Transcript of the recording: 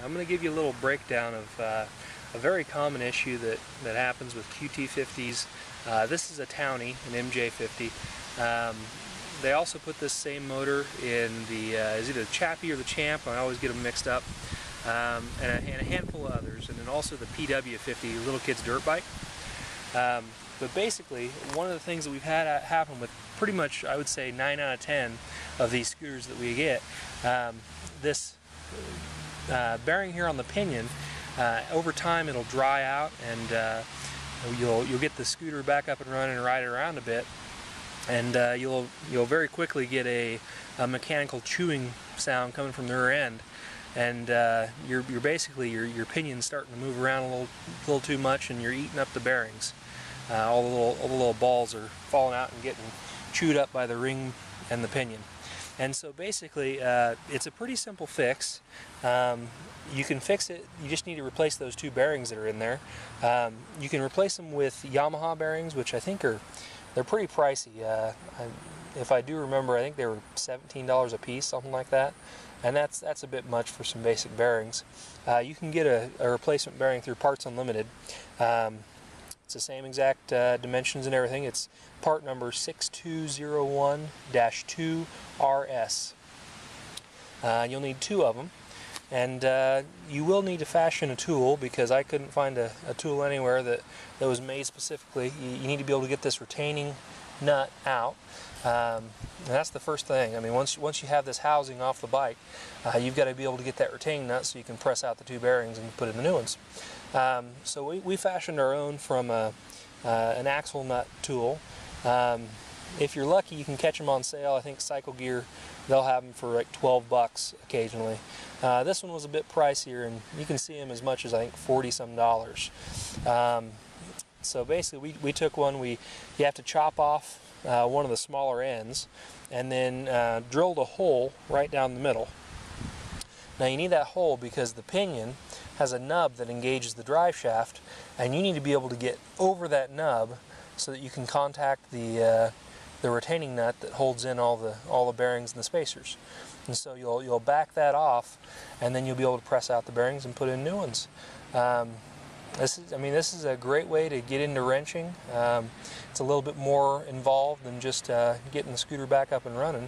I'm going to give you a little breakdown of a very common issue that happens with QT50s. This is a Townie, an MJ50. They also put this same motor in the is either the Chappie or the Champ. I always get them mixed up, and a handful of others, and then also the PW50, little kid's dirt bike. But basically, one of the things that we've had happen with pretty much, I would say, 9 out of 10 of these scooters that we get, this bearing here on the pinion, over time it'll dry out, and you'll get the scooter back up and running and ride it around a bit, and you'll very quickly get a mechanical chewing sound coming from the rear end, and you're basically your pinion's starting to move around a little too much, and you're eating up the bearings. All the little balls are falling out and getting chewed up by the ring and the pinion. And so basically, it's a pretty simple fix. You can fix it. You just need to replace those two bearings that are in there. You can replace them with Yamaha bearings, which I think they're pretty pricey. If I do remember, I think they were $17 a piece, something like that. And that's a bit much for some basic bearings. You can get a replacement bearing through Parts Unlimited. It's the same exact dimensions and everything. It's part number 6201-2RS. You'll need 2 of them, and you will need to fashion a tool, because I couldn't find a tool anywhere that was made specifically. You need to be able to get this retaining nut out, and that's the first thing. I mean, once you have this housing off the bike, you've got to be able to get that retaining nut so you can press out the 2 bearings and put in the new ones. So we fashioned our own from an axle nut tool. If you're lucky, you can catch them on sale. I think Cycle Gear, they'll have them for like 12 bucks occasionally. This one was a bit pricier, and you can see them as much as, I think, $40-some. So basically, we took one. You have to chop off one of the smaller ends, and then drilled a hole right down the middle. Now you need that hole because the pinion has a nub that engages the drive shaft, and you need to be able to get over that nub so that you can contact the retaining nut that holds in all the bearings and the spacers. And so you'll back that off, and then you'll be able to press out the bearings and put in new ones. This is a great way to get into wrenching. It's a little bit more involved than just getting the scooter back up and running.